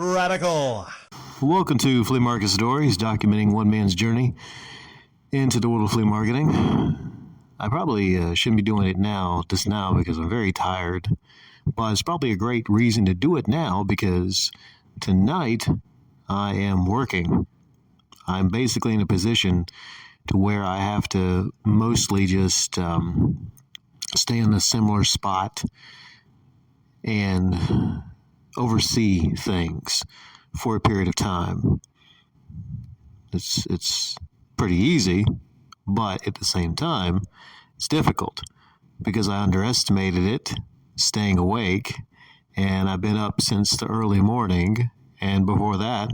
Radical. Welcome to Flea Market Stories, documenting one man's journey into the world of flea marketing. I probably shouldn't be doing it now because I'm very tired, but it's probably a great reason to do it now because tonight I am working. I'm basically in a position to where I have to mostly just stay in a similar spot and oversee things for a period of time. It's pretty easy, but at the same time, it's difficult because I underestimated it, staying awake, and I've been up since the early morning, and before that,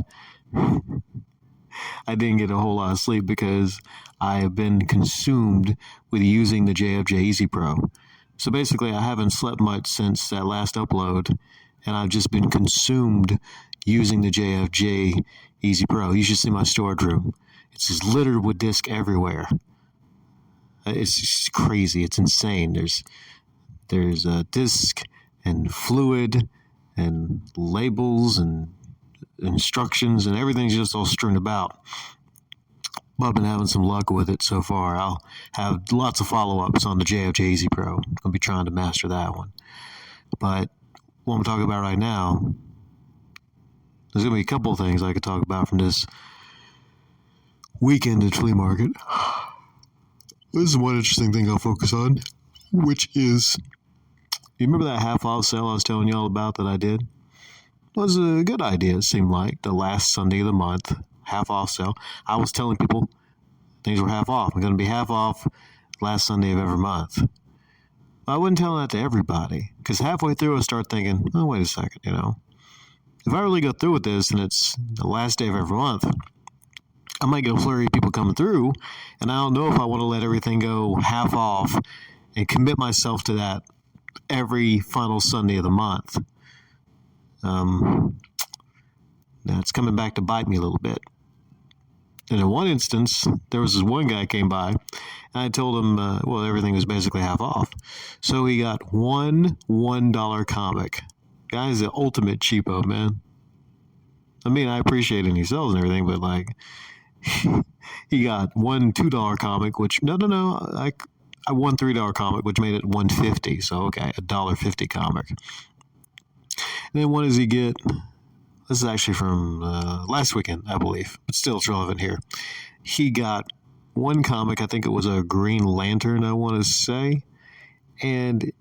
I didn't get a whole lot of sleep because I have been consumed with using the JFJ Easy Pro. So basically, I haven't slept much since that last upload, and I've just been consumed using the JFJ Easy Pro. You should see my storage room. It's just littered with discs everywhere. It's just crazy. It's insane. There's a disc and fluid and labels and instructions and everything's just all strewn about. But I've been having some luck with it so far. I'll have lots of follow-ups on the JFJ Easy Pro. I'll be trying to master that one. But what I'm talking about right now, there's going to be a couple of things I could talk about from this weekend at Flea Market. This is one interesting thing I'll focus on, which is, you remember that half-off sale I was telling y'all about that I did? It was a good idea, it seemed like, the last Sunday of the month, half-off sale. I was telling people things were half off. I'm going to be half off last Sunday of every month. I wouldn't tell that to everybody, because halfway through I start thinking, oh, wait a second, if I really go through with this and it's the last day of every month, I might get a flurry of people coming through, and I don't know if I want to let everything go half off and commit myself to that every final Sunday of the month. That's coming back to bite me a little bit. And in one instance, there was this one guy came by, and I told him, everything was basically half off. So he got one $1 comic. Guy's the ultimate cheapo, man. I mean, I appreciate it, and he sells and everything, but he got one $2 comic, which, I won $3 comic, which made it $1.50. So, okay, $1.50 comic. And then what does he get? This is actually from last weekend, I believe, but still it's relevant here. He got one comic, I think it was a Green Lantern, I want to say, and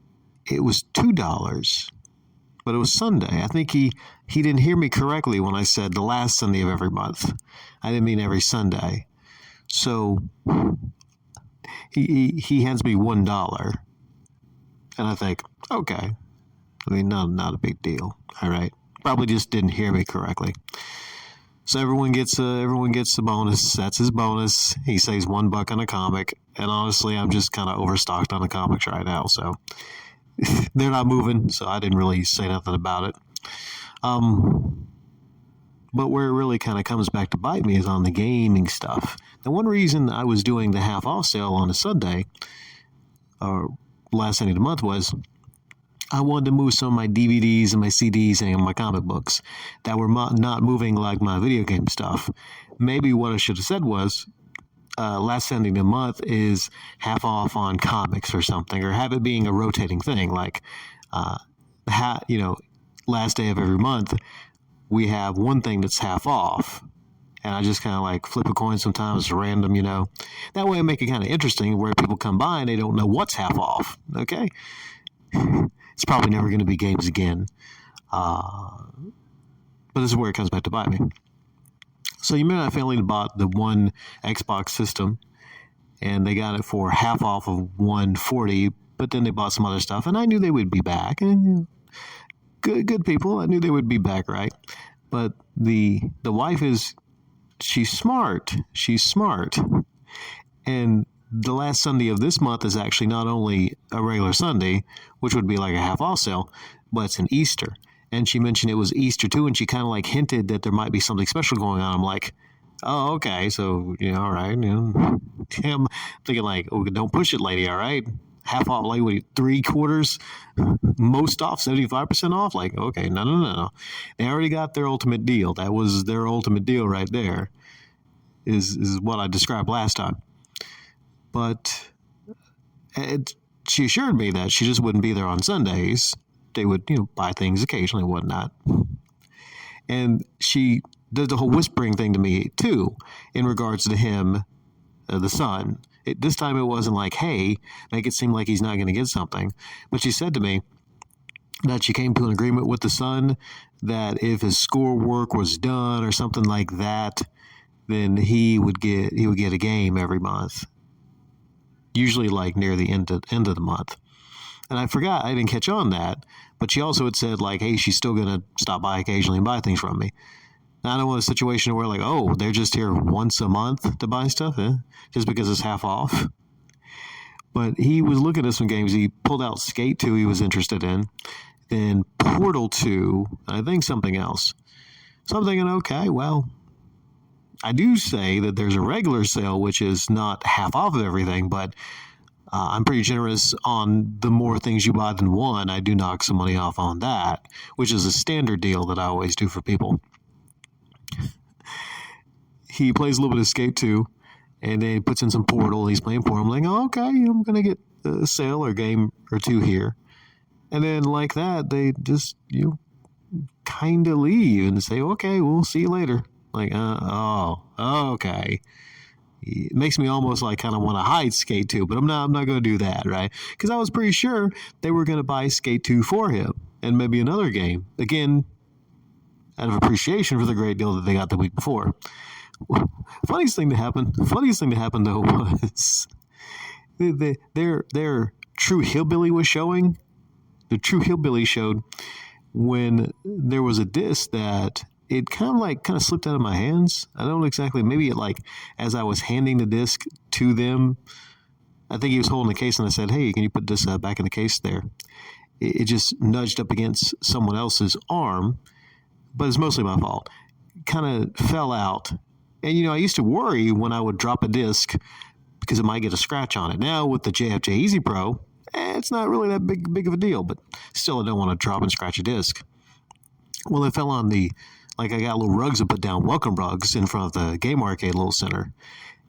it was $2, but it was Sunday. I think he didn't hear me correctly when I said the last Sunday of every month. I didn't mean every Sunday. So he hands me $1, and I think, okay, I mean, not a big deal, all right. Probably just didn't hear me correctly. So everyone gets a bonus. That's his bonus. He saves $1 on a comic, and honestly, I'm just kind of overstocked on the comics right now. So they're not moving, so I didn't really say nothing about it. But where it really kind of comes back to bite me is on the gaming stuff. Now, one reason I was doing the half off sale on a Sunday, or last Sunday of the month, was I wanted to move some of my DVDs and my CDs and my comic books that were not moving like my video game stuff. Maybe what I should have said was, last Sunday of the month is half off on comics or something, or have it being a rotating thing, like, last day of every month, we have one thing that's half off. And I just kind of flip a coin sometimes, random, That way I make it kind of interesting where people come by and they don't know what's half off, okay? It's probably never going to be games again. But this is where it comes back to bite me. So you remember that family bought the one Xbox system, and they got it for half off of $140, but then they bought some other stuff, and I knew they would be back. And good people, I knew they would be back, right? But the wife she's smart. She's smart. And the last Sunday of this month is actually not only a regular Sunday, which would be like a half off sale, but it's an Easter. And she mentioned it was Easter too, and she kind of hinted that there might be something special going on. I'm like, oh, okay, so, all right. I'm thinking oh, don't push it, lady, all right? half off, like what, 3/4, most off, 75% off. Like, okay, no. They already got their ultimate deal. That was their ultimate deal right there. Is what I described last time. But she assured me that she just wouldn't be there on Sundays. They would, buy things occasionally and whatnot. And she did the whole whispering thing to me, too, in regards to him, the son. This time it wasn't like, hey, make it seem like he's not going to get something. But she said to me that she came to an agreement with the son that if his schoolwork was done or something like that, then he would get a game every month. Usually like near the end of the month. And I forgot, I didn't catch on that. But she also had said, like, hey, she's still going to stop by occasionally and buy things from me. Now, I don't want a situation where, like, oh, they're just here once a month to buy stuff, just because it's half off. But he was looking at some games. He pulled out Skate 2 he was interested in, then Portal 2, and I think something else. So I'm thinking, okay, well, I do say that there's a regular sale, which is not half off of everything, but I'm pretty generous on the more things you buy than one. I do knock some money off on that, which is a standard deal that I always do for people. He plays a little bit of Skate 2, and then he puts in some Portal. He's playing Portal. I'm like, oh, okay, I'm going to get a sale or game or two here. And then like that, they just, kind of leave and say, okay, we'll see you later. Like, okay. It makes me almost like kind of want to hide Skate 2, but I'm not going to do that, right? Because I was pretty sure they were going to buy Skate 2 for him and maybe another game. Again, out of appreciation for the great deal that they got the week before. Funniest thing to happen though was their True Hillbilly was showing. The True Hillbilly showed when there was a disc that it kind of slipped out of my hands. I don't exactly, maybe it like, as I was handing the disc to them, I think he was holding the case and I said, hey, can you put this back in the case there? It just nudged up against someone else's arm, but it's mostly my fault. Kind of fell out. And, I used to worry when I would drop a disc because it might get a scratch on it. Now with the JFJ Easy Pro, it's not really that big of a deal, but still I don't want to drop and scratch a disc. Well, it fell on I got little rugs to put down, welcome rugs in front of the Game Arcade Little Center.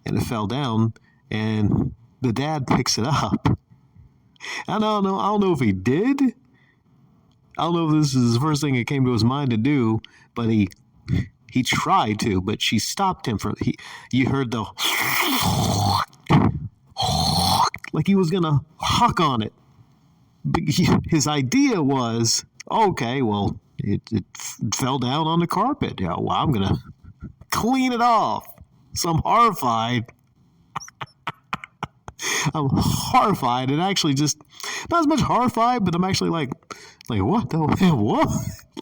And it fell down, and the dad picks it up. I don't know if he did. I don't know if this is the first thing that came to his mind to do, but he tried to, but she stopped him from, you heard the, like he was going to huck on it. His idea was, okay, well, it fell down on the carpet. Well, I'm going to clean it off. So I'm horrified. I'm horrified, and actually just, not as much horrified, but I'm actually like what the hell, what?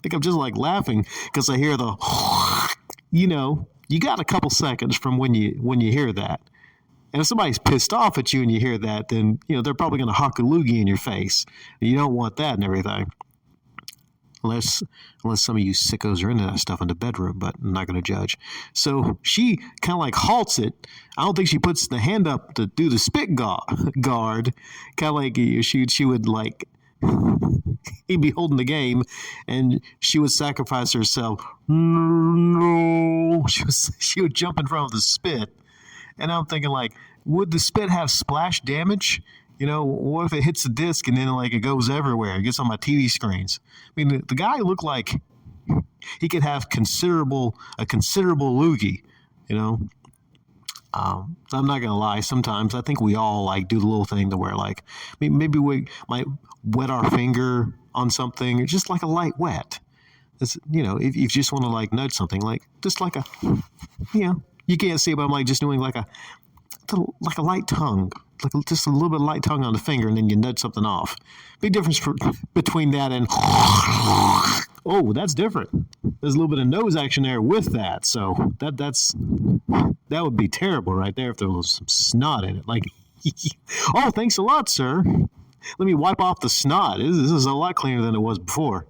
Like I'm just like laughing because I hear the, you got a couple seconds from when you hear that. And if somebody's pissed off at you and you hear that, then, they're probably going to huck a loogie in your face. And you don't want that and everything. Unless some of you sickos are into that stuff in the bedroom, but I'm not going to judge. So she kind of like halts it. I don't think she puts the hand up to do the spit guard. Kind of like she would like, he'd be holding the game and she would sacrifice herself. No, she would jump in front of the spit. And I'm thinking like, would the spit have splash damage? What if it hits the disc and then like it goes everywhere? It gets on my TV screens. I mean, the guy looked like he could have a considerable loogie, So I'm not gonna lie. Sometimes I think we all like do the little thing to where like maybe we might wet our finger on something, or just like a light wet. It's, if you just want to like nudge something, like just like a, you can't see, but I'm like just doing like a light tongue. Just a little bit of light tongue on the finger, and then you nudge something off. Big difference between that and, oh, that's different. There's a little bit of nose action there with that. So that would be terrible right there if there was some snot in it. Like, oh, thanks a lot, sir. Let me wipe off the snot. This is a lot cleaner than it was before.